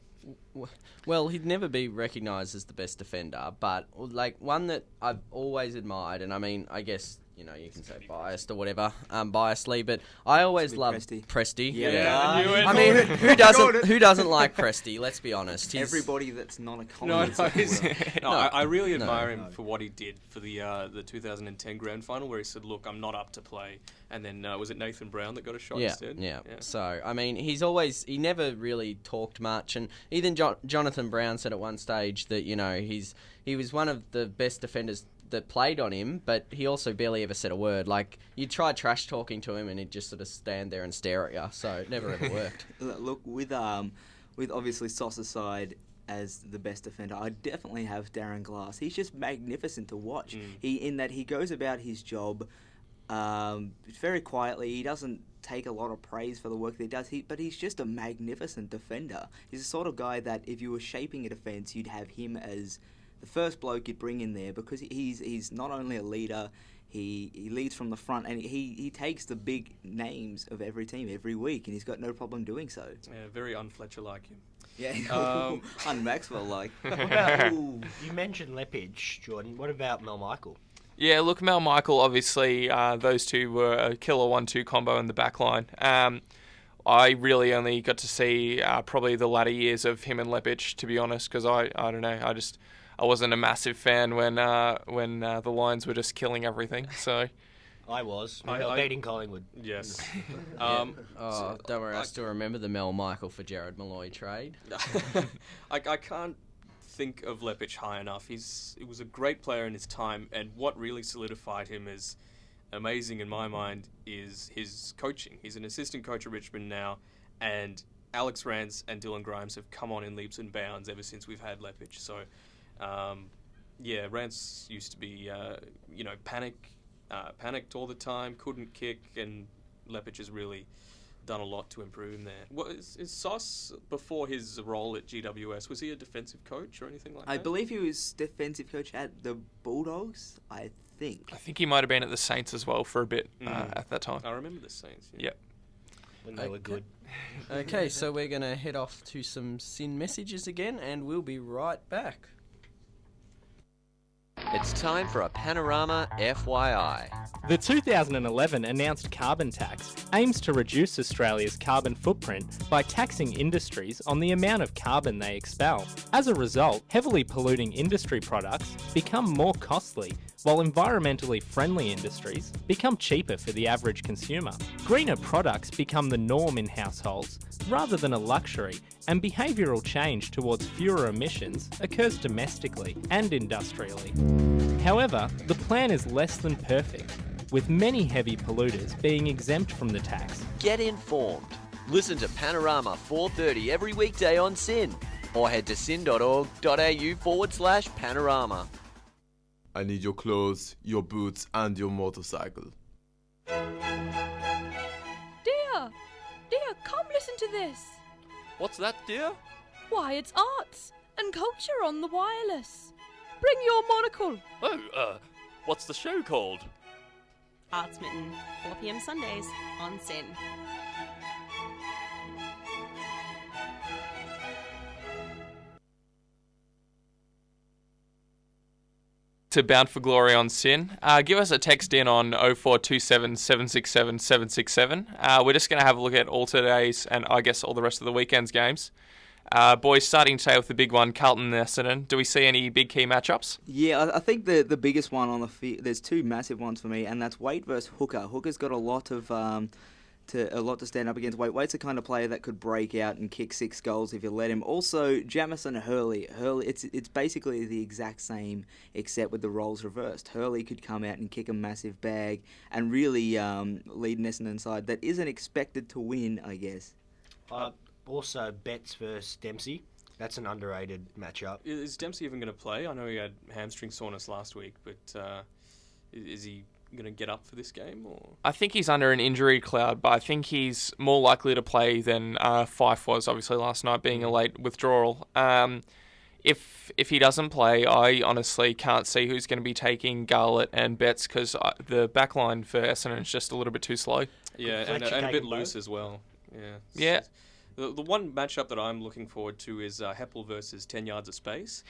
Well, he'd never be recognised as the best defender, but like one that I've always admired, and I mean, I guess, you can say biased or whatever, biasedly, but I always loved Presty. Yeah. I mean, who doesn't like Presty? Let's be honest. Everybody that's not a Collingwood I really admire him for what he did for the 2010 grand final, where he said, "Look, I'm not up to play," and then was it Nathan Brown that got a shot instead? Yeah. So I mean, he never really talked much, and even Jonathan Brown said at one stage that he was one of the best defenders that played on him, but he also barely ever said a word. Like, you try trash talking to him and he'd just sort of stand there and stare at you, so it never ever worked. Look, with obviously Sauce's side as the best defender, I definitely have Darren Glass. He's just magnificent to watch. He goes about his job very quietly. He doesn't take a lot of praise for the work that he does, but he's just a magnificent defender. He's the sort of guy that if you were shaping a defence, you'd have him as the first bloke you'd bring in there, because he's not only a leader, He leads from the front, and he takes the big names of every team every week, and he's got no problem doing so. Yeah, very un-Fletcher-like him. Yeah, un-Maxwell-like. You mentioned Lepage, Jordan. What about Mel Michael? Yeah, look, Mel Michael, obviously, those two were a killer 1-2 combo in the back line. I really only got to see probably the latter years of him and Lepage, to be honest, because I don't know, I wasn't a massive fan when the Lions were just killing everything. So I was. I beating Collingwood. Yes. Don't worry, I still remember the Mel Michael for Jared Malloy trade. I can't think of Lepage high enough. He was a great player in his time, and what really solidified him as amazing in my mind is his coaching. He's an assistant coach at Richmond now, and Alex Rance and Dylan Grimes have come on in leaps and bounds ever since we've had Lepage. So, Rance used to be, panicked all the time, couldn't kick, and Lepage has really done a lot to improve him there. What is Sauce, before his role at GWS, was he a defensive coach or anything like that? I believe he was defensive coach at the Bulldogs, I think. I think he might have been at the Saints as well for a bit at that time. I remember the Saints. Yeah. Yep. When they were good. Okay, so we're going to head off to some SYN messages again, and we'll be right back. It's time for a Panorama FYI. The 2011 announced carbon tax aims to reduce Australia's carbon footprint by taxing industries on the amount of carbon they expel. As a result, heavily polluting industry products become more costly, while environmentally friendly industries become cheaper for the average consumer. Greener products become the norm in households rather than a luxury, and behavioural change towards fewer emissions occurs domestically and industrially. However, the plan is less than perfect, with many heavy polluters being exempt from the tax. Get informed. Listen to Panorama 4:30 every weekday on SYN, or head to syn.org.au/panorama. I need your clothes, your boots, and your motorcycle. Dear, come listen to this. What's that, dear? Why, it's arts and culture on the wireless. Bring your monocle. Oh, what's the show called? Arts Mitten, 4 p.m. Sundays on SYN. To Bound for Glory on SYN. Give us a text in on 0427 767 767. We're just going to have a look at all today's and I guess all the rest of the weekend's games. Boys, starting today with the big one, Carlton and Essendon. Do we see any big key matchups? Yeah, I think the biggest one on the field, there's two massive ones for me, and that's Wade versus Hooker. Hooker's got a lot to stand up against. Wade's the kind of player that could break out and kick 6 goals if you let him. Also, Jamison Hurley, it's basically the exact same except with the roles reversed. Hurley could come out and kick a massive bag and really lead an Essendon side that isn't expected to win, I guess. Also, Betts versus Dempsey. That's an underrated matchup. Is Dempsey even going to play? I know he had hamstring soreness last week, but is he going to get up for this game? Or I think he's under an injury cloud, but I think he's more likely to play than Fife was, obviously, last night, being a late withdrawal. If he doesn't play, I honestly can't see who's going to be taking Garlett and Betts, because the backline for Essendon is just a little bit too slow. Yeah, and a bit loose as well. Yeah. The one matchup that I'm looking forward to is Heppel versus 10 yards of space.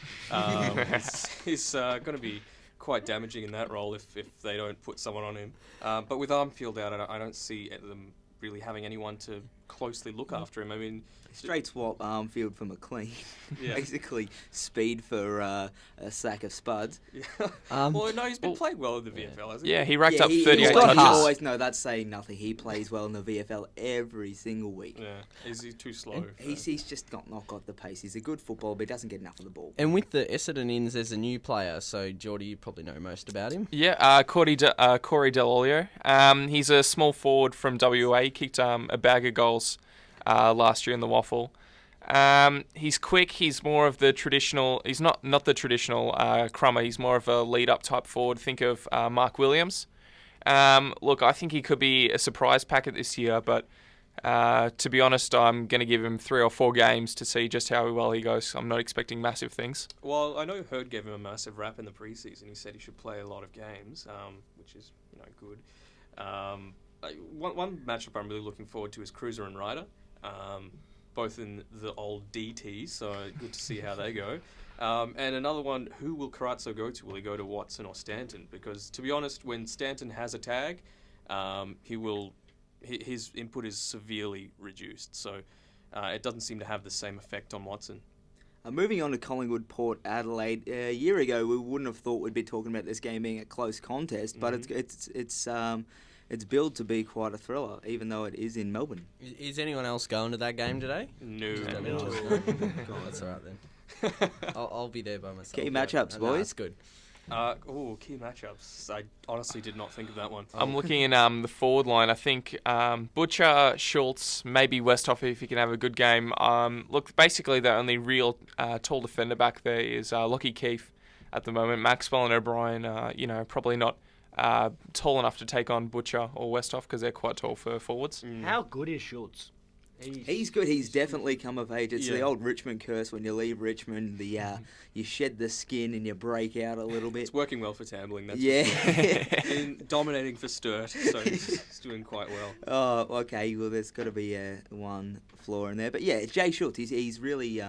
He's going to be quite damaging in that role if they don't put someone on him. But with Armfield out, I don't see them really having anyone to closely look after him. I mean, straight swap Armfield for McLean. Yeah. Basically, speed for a sack of spuds. Yeah. Well, no, he's been playing well in the VFL, hasn't he? Yeah, he racked up 38 touches. No, that's saying nothing. He plays well in the VFL every single week. Yeah, is he too slow? He's just not got the pace. He's a good footballer, but he doesn't get enough of the ball. And with the Essendon ins, there's a new player, so Geordie, you probably know most about him. Yeah, Corey Dell'Olio. He's a small forward from WA. He kicked a bag of goals last year in the Waffle. He's quick. He's more of the traditional. He's not the traditional crummer. He's more of a lead-up type forward. Think of Mark Williams. Look, I think he could be a surprise packet this year, but To be honest, I'm going to give him 3 or 4 games to see just how well he goes. I'm not expecting massive things. Well, I know Hurd gave him a massive rap in the preseason. He said he should play a lot of games, which is good. One matchup I'm really looking forward to is Cruiser and Ryder, both in the old DT, so good to see how they go. And another one, who will Carazzo go to? Will he go to Watson or Stanton? Because, to be honest, when Stanton has a tag, his input is severely reduced. So it doesn't seem to have the same effect on Watson. Moving on to Collingwood Port Adelaide. A year ago, we wouldn't have thought we'd be talking about this game being a close contest, but it's billed to be quite a thriller, even though it is in Melbourne. Is anyone else going to that game today? No. God, that's all right then. I'll be there by myself. Key matchups, boys. That's good. Key matchups. I honestly did not think of that one. I'm looking in the forward line. I think Butcher, Schultz, maybe Westhoff if he can have a good game. Look, basically the only real tall defender back there is Lockie Keefe at the moment. Maxwell and O'Brien, probably not tall enough to take on Butcher or Westhoff because they're quite tall for forwards. How good is Schultz? He's good. He's definitely come of age. It's the old Richmond curse. When you leave Richmond, you shed the skin and you break out a little bit. It's working well for Tambling. That's been dominating for Sturt, so he's doing quite well. Oh, okay. Well, there's got to be one flaw in there, but yeah, Jay Schultz. He's really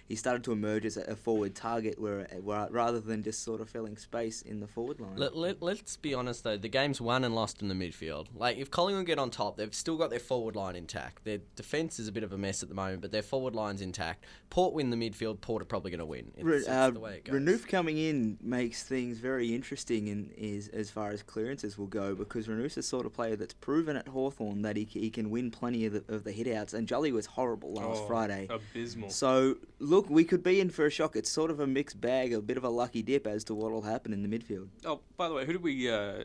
he started to emerge as a forward target where rather than just sort of filling space in the forward line. Let's be honest though, the game's won and lost in the midfield. Like, if Collingwood get on top, they've still got their forward line intact. Their defence is a bit of a mess at the moment, but their forward line's intact. Port win the midfield, Port are probably going to win. It's the way it goes. Renouf coming in makes things very interesting as far as clearances will go, because Renouf's the sort of player that's proven at Hawthorn that he can win plenty of the hit-outs, and Jolly was horrible last Friday. Abysmal. So, look, we could be in for a shock. It's sort of a mixed bag, a bit of a lucky dip as to what will happen in the midfield. Oh, by the way, who did we... are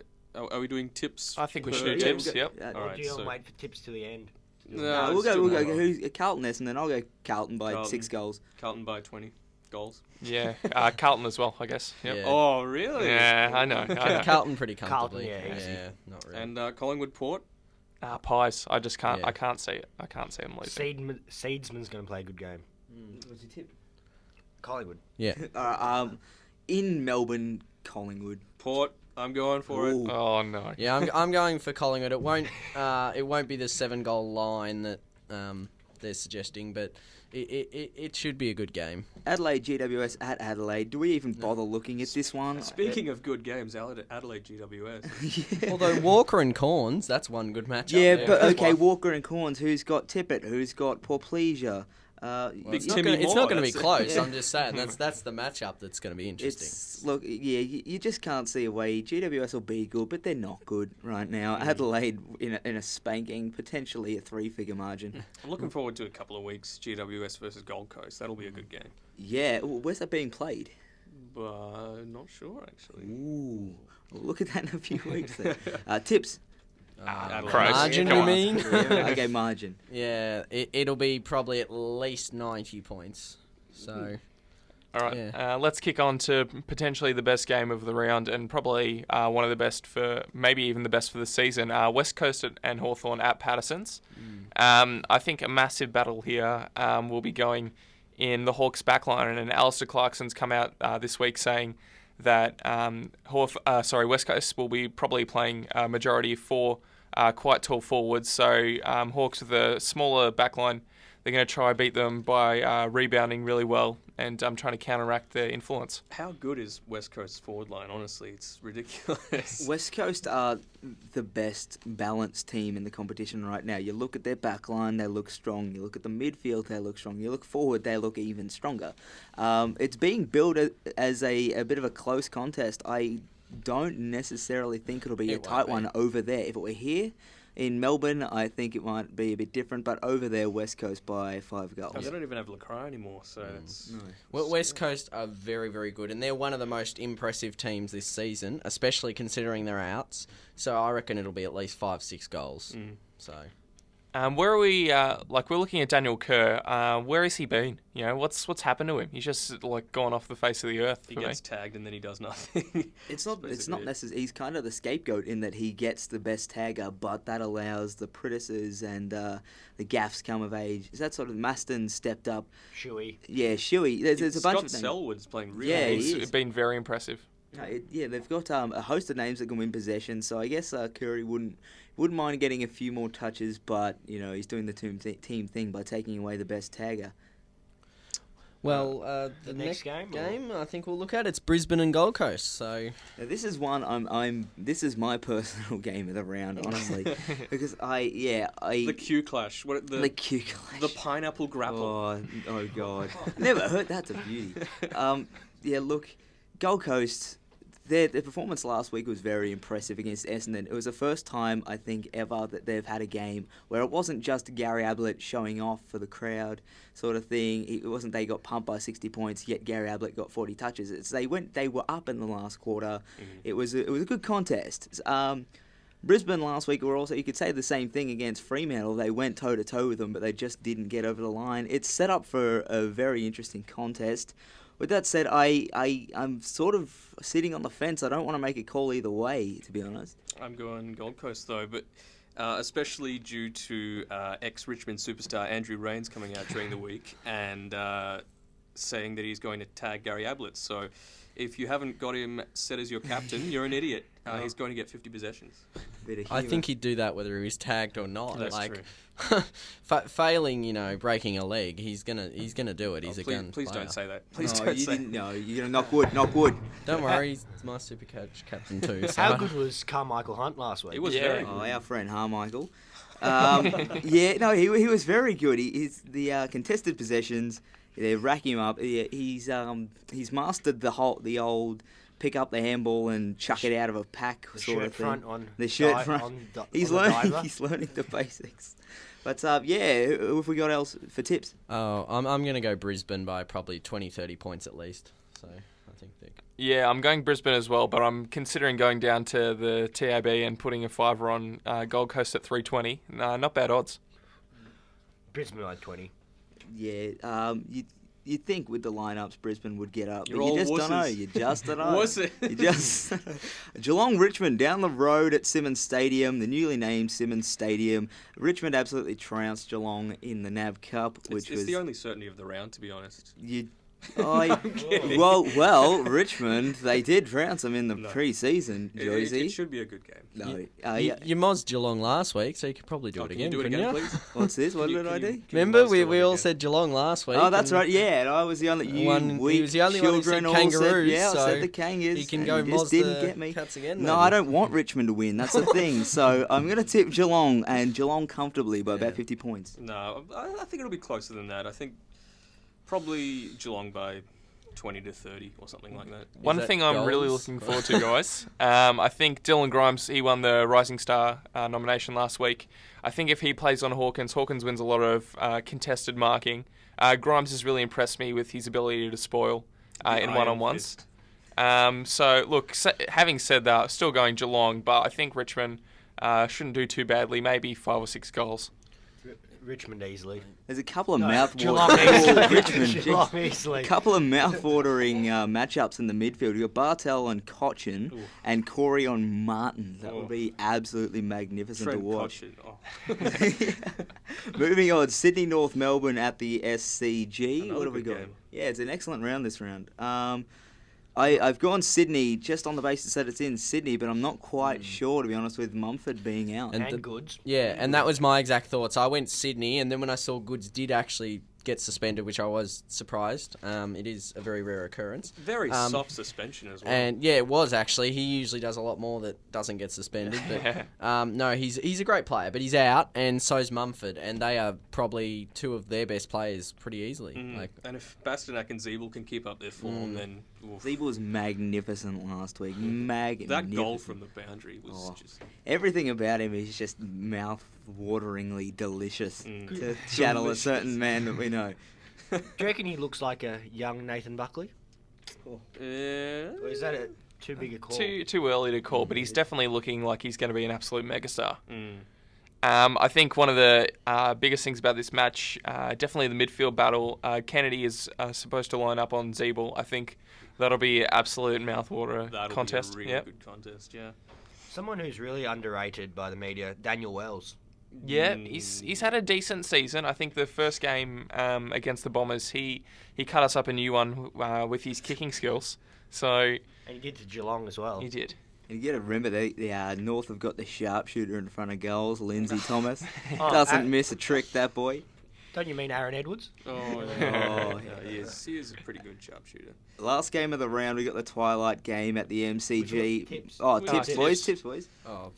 we doing tips? I think we should do tips, yep. All right, so wait for tips to the end. No, we'll go who's Carlton and then I'll go Carlton by 6 goals. Carlton by 20 goals. Yeah, Carlton as well, I guess. Yep. Yeah. Oh, really? Yeah, I know. Carlton pretty comfortably. Carlton, yeah, not really. And Collingwood Port? Pies. I just can't. Yeah. I can't see it. I can't see them losing. Seedsman's going to play a good game. What's your tip? Collingwood. Yeah. In Melbourne, Collingwood. Port. I'm going for it. Oh no. Yeah, I'm going for Collingwood. It won't be the 7-goal line that they're suggesting, but it should be a good game. Adelaide GWS at Adelaide. Do we even bother looking at this one? Speaking of good games, Adelaide GWS. Yeah. Although Walker and Corns, that's one good matchup. Yeah, but okay, Walker and Corns. Who's got Tippett? Who's got Porplesia? It's not going to be close. I'm just saying that's the matchup that's going to be interesting. Look, you just can't see a way. GWS will be good, but they're not good right now. Adelaide in a spanking, potentially a 3-figure margin. I'm looking forward to a couple of weeks. GWS versus Gold Coast. That'll be a good game. Yeah, where's that being played? Not sure actually. Ooh, we'll look at that in a few weeks. Then. Tips. Margin, you mean? Okay, margin. Yeah, it'll be probably at least 90 points. So, all right, let's kick on to potentially the best game of the round and probably one of the best maybe even the best for the season. West Coast and Hawthorn at Patterson's. I think a massive battle here will be going in the Hawks backline, and Alistair Clarkson's come out this week saying that West Coast will be probably playing a majority of 4 quite tall forwards. So Hawks with a smaller backline, they're going to try to beat them by rebounding really well and trying to counteract their influence. How good is West Coast's forward line? Honestly, it's ridiculous. West Coast are the best balanced team in the competition right now. You look at their backline, they look strong. You look at the midfield, they look strong. You look forward, they look even stronger. It's being billed as a bit of a close contest. I don't necessarily think it'll be a tight one over there. If it were here in Melbourne, I think it might be a bit different, but over there, West Coast by 5 goals. They don't even have LaCroix anymore, so it's... No. Well, West Coast are very, very good, and they're one of the most impressive teams this season, especially considering their outs. So I reckon it'll be at least 5-6 goals. So Where are we? We're looking at Daniel Kerr. Where has he been? You know, what's happened to him? He's just gone off the face of the earth. He gets tagged and then he does nothing. It's not necessarily. He's kind of the scapegoat in that he gets the best tagger, but that allows the Prittesses and the gaffs come of age. Is that sort of Maston stepped up? Shuey. Yeah, Shuey. There's a bunch of Scott Selwood's playing really well. He's been very impressive. They've got a host of names that can win possession, so I guess Curry wouldn't mind getting a few more touches, but he's doing the team thing by taking away the best tagger. Well, the next game I think we'll look at, it's Brisbane and Gold Coast. So now, this is one this is my personal game of the round, honestly, because the Q clash. The Q clash. The pineapple grapple. Oh God, never heard. That's a beauty. Look, Gold Coast. Their performance last week was very impressive against Essendon. It was the first time, I think, ever that they've had a game where it wasn't just Gary Ablett showing off for the crowd sort of thing. It wasn't they got pumped by 60 points, yet Gary Ablett got 40 touches. They were up in the last quarter. Mm-hmm. It was a good contest. Brisbane last week were also, you could say the same thing against Fremantle. They went toe-to-toe with them, but they just didn't get over the line. It's set up for a very interesting contest. With that said, I'm sort of sitting on the fence. I don't want to make a call either way, to be honest. I'm going Gold Coast, though, but especially due to ex-Richmond superstar Andrew Rains coming out during the week and saying that he's going to tag Gary Ablett. So if you haven't got him set as your captain, you're an idiot. He's going to get 50 possessions. I think he'd do that whether he was tagged or not. That's true. Failing, breaking a leg, he's gonna do it. He's a gun Please player. don't say that. Please don't say that. No, you're gonna knock wood. Don't worry, he's my super coach captain too. So. How good was Carmichael Hunt last week? He was very good. Our friend Harmichael. He was very good. He's the contested possessions. They rack him up. He's mastered the old pick up the handball and chuck it out of a pack sort of thing. The shirt front. He's learning the basics. But who have we got else for tips? Oh, I'm going to go Brisbane by probably 20, 30 points at least. So I think Yeah, I'm going Brisbane as well, but I'm considering going down to the TAB and putting a fiver on Gold Coast at 320. Not bad odds. Brisbane at 20. Yeah, you'd think with the lineups Brisbane would get up, You're but you just don't know. You just don't know. Geelong Richmond down the road at Simmons Stadium, the newly named Simmons Stadium. Richmond absolutely trounced Geelong in the NAB Cup, which was the only certainty of the round, to be honest. Well, Richmond, they did trounce them in the pre-season, Josie. It should be a good game. No, you mozzed Geelong last week, so you could probably do it again. Can you do it again, please? What's this? What did I do? Remember, we all said Geelong last week. Oh, that's right. Yeah, and I was the only he was the only one who said Kangaroos. I said the Kangas. You can go moz the Cats again. No, I don't want Richmond to win. That's the thing. So I'm going to tip Geelong, and Geelong comfortably by about 50 points. No, I think it'll be closer than that. I think probably Geelong by 20 to 30 or something like that. One thing I'm really looking forward to, guys, I think Dylan Grimes, he won the Rising Star nomination last week. I think if he plays on Hawkins wins a lot of contested marking. Grimes has really impressed me with his ability to spoil in one-on-ones. So, look, having said that, still going Geelong, but I think Richmond shouldn't do too badly, maybe 5 or 6 goals. Richmond easily. There's a couple of mouth-watering matchups in the midfield. You've got Bartel on Cochin and Corey on Martin. That would be absolutely magnificent to watch. Moving on, Sydney North Melbourne at the SCG. What have we got? Yeah, it's an excellent round this round. I've gone Sydney just on the basis that it's in Sydney, but I'm not quite sure, to be honest, with Mumford being out. And Goods. Yeah, and that was my exact thoughts. I went Sydney, and then when I saw Goods did actually get suspended, which I was surprised. It is a very rare occurrence. Very soft suspension as well. And yeah, it was actually. He usually does a lot more that doesn't get suspended. But no, he's a great player, but he's out, and so's Mumford, and they are probably two of their best players pretty easily. And if Bastanak and Zeeble can keep up their form, then... Zeeble was magnificent last week. Magnificent. That goal from the boundary was just... Everything about him is just mouth-wateringly delicious to channel a certain man that we know. Do you reckon he looks like a young Nathan Buckley? Or is that too big a call? Too early to call, but he's definitely looking like he's going to be an absolute megastar. I think one of the biggest things about this match, definitely the midfield battle. Kennedy is supposed to line up on Zeeble. I think that'll be absolute mouthwater contest. That'll be a really good contest, yeah. Someone who's really underrated by the media, Daniel Wells. Yeah, he's had a decent season. I think the first game against the Bombers, he cut us up a new one with his kicking skills. So And he did to Geelong as well. He did. You got to remember the North have got the sharpshooter in front of goals, Lindsay Thomas. Oh, Doesn't miss a trick, that boy. Don't you mean Aaron Edwards? Oh, yeah. He is a pretty good sharpshooter. Last game of the round, we got the twilight game at the MCG. Tips. Tips, boys. Tips, boys. Oh,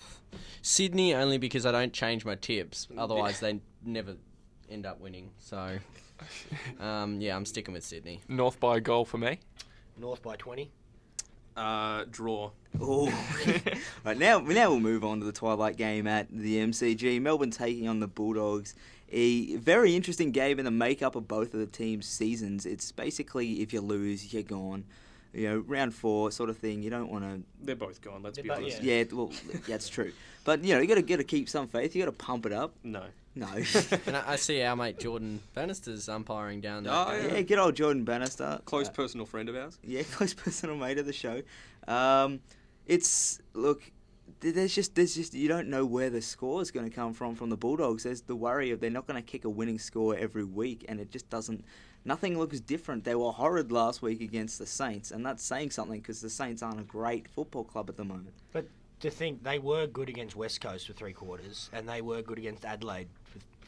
Sydney only because I don't change my tips. Otherwise, they never end up winning. So, yeah, I'm sticking with Sydney. North by a goal for me. North by 20. Draw. Oh. Right, now we'll move on to the twilight game at the MCG. Melbourne taking on the Bulldogs. A very interesting game in the makeup of both of the teams' seasons. It's basically if you lose, you're gone. You know, round 4 sort of thing. You don't want to. They're both gone. Let's be honest. Yeah, well, that's true. But you know, you got to keep some faith. You got to pump it up. No. And I see our mate Jordan Bannister's umpiring down there. Oh, yeah, good old Jordan Bannister. Close personal friend of ours. Yeah, close personal mate of the show. There's just you don't know where the score is going to come from the Bulldogs. There's the worry of they're not going to kick a winning score every week, and it just doesn't. Nothing looks different. They were horrid last week against the Saints, and that's saying something because the Saints aren't a great football club at the moment. But to think they were good against West Coast for 3 quarters, and they were good against Adelaide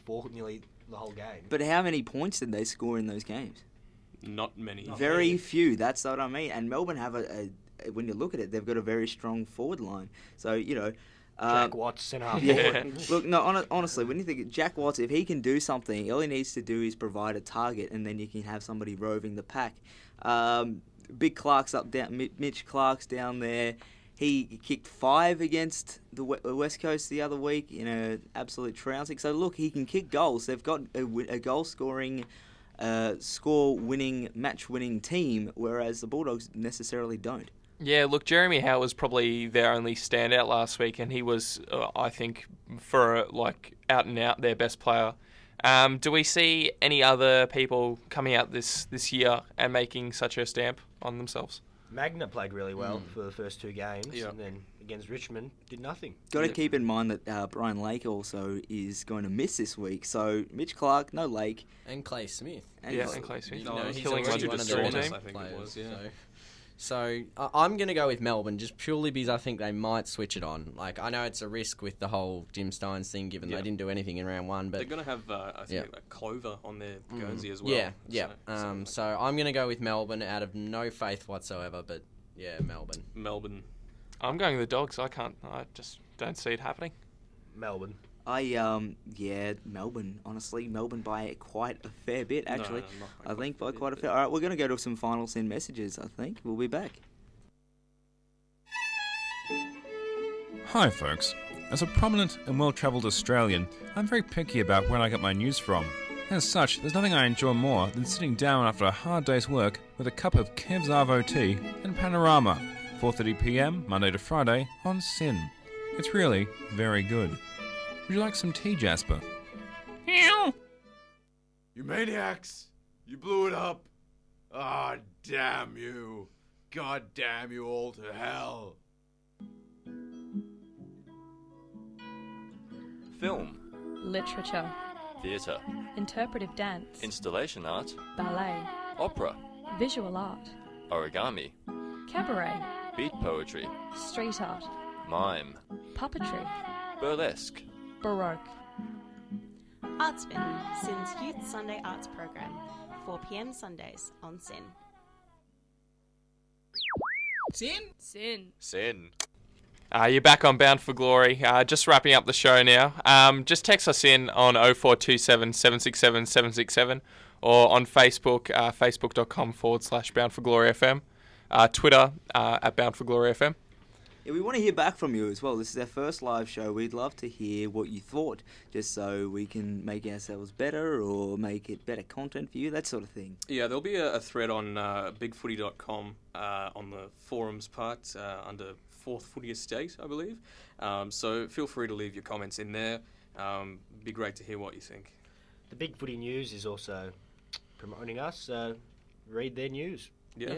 for nearly the whole game. But how many points did they score in those games? Not many. Very few. That's what I mean. And Melbourne have when you look at it, they've got a very strong forward line. So, you know... Jack Watts, centre half forward. Look, no, honestly, when you think of Jack Watts, if he can do something, all he needs to do is provide a target, and then you can have somebody roving the pack. Big Clark's Mitch Clark's down there. He kicked 5 against the West Coast the other week in an absolute trouncing. So, look, he can kick goals. They've got a goal-scoring... score-winning, match-winning team, whereas the Bulldogs necessarily don't. Yeah, look, Jeremy Howe was probably their only standout last week, and he was, I think, for out and out their best player. Do we see any other people coming out this year and making such a stamp on themselves? Magna played really well for the first 2 games, and then against Richmond did nothing. Got to keep in mind that Brian Lake also is going to miss this week. So Mitch Clark, no Lake, and Clay Smith. And Clay Smith. He's killing one of the team. best players. So I'm going to go with Melbourne just purely because I think they might switch it on. Like, I know it's a risk with the whole Jim Stynes thing, given they didn't do anything in round 1. But they're going to have, I think, Clover on their Guernsey as well. Yeah. So I'm going to go with Melbourne out of no faith whatsoever. But yeah, Melbourne. I'm going with the Dogs. I just don't see it happening. Melbourne. Melbourne. Honestly, Melbourne by quite a fair bit, actually. No, I think by quite a fair. All right, we're going to go to some final SYN messages, I think. We'll be back. Hi, folks. As a prominent and well-travelled Australian, I'm very picky about where I get my news from. As such, there's nothing I enjoy more than sitting down after a hard day's work with a cup of Kev's Arvo tea and Panorama, 4:30pm, Monday to Friday, on SYN. It's really very good. Would you like some tea, Jasper? You maniacs! You blew it up! Ah, damn you! God damn you all to hell! Film. Literature. Theatre. Interpretive dance. Installation art. Ballet. Opera. Visual art. Origami. Cabaret. Beat poetry. Street art. Mime. Puppetry. Burlesque. Baroque. Artspin, SYN's Youth Sunday Arts Program, 4pm Sundays on SYN. SYN. SYN. You're back on Bound for Glory. Just wrapping up the show now. Just text us in on 0427 767 767 or on Facebook, facebook.com/Bound for Glory FM. Twitter, at Bound for Glory FM. Yeah, we want to hear back from you as well. This is our first live show. We'd love to hear what you thought, just so we can make ourselves better or make it better content for you, that sort of thing. Yeah, there'll be a thread on bigfooty.com on the forums part under 4th Footy Estate, I believe. So feel free to leave your comments in there. Be great to hear what you think. The Big Footy News is also promoting us. Read their news. Yeah.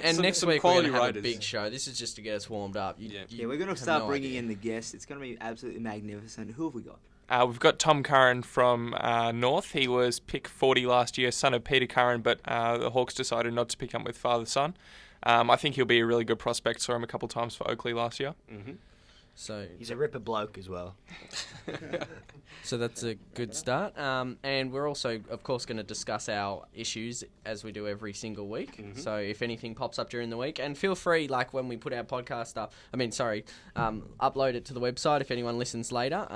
And next week we're going to have writers. a big show. This is just to get us warmed up. Yeah, we're going to start bringing in the guests. It's going to be absolutely magnificent. Who have we got? We've got Tom Curran from North. He was pick 40 last year, son of Peter Curran, but the Hawks decided not to pick up with father-son. I think he'll be a really good prospect. Saw him a couple of times for Oakley last year. Mm-hmm. So he's a ripper bloke as well. So that's a good start. And we're also, of course, going to discuss our issues as we do every single week. Mm-hmm. So if anything pops up during the week, and feel free, like when we put our podcast up, upload it to the website if anyone listens later,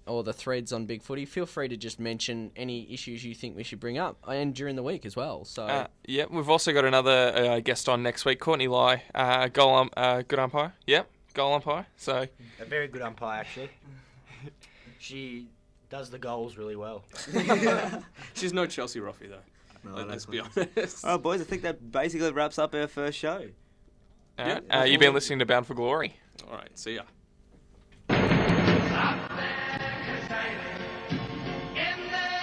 or the threads on Big Footy, feel free to just mention any issues you think we should bring up, and during the week as well. So yeah, we've also got another guest on next week, Courtney Lai, good umpire. Yep. Goal umpire, so a very good umpire actually. She does the goals really well. She's no Chelsea Roffey though. No, let's be honest. All right, boys, I think that basically wraps up our first show. You've been listening to Bound for Glory. All right, see ya. In there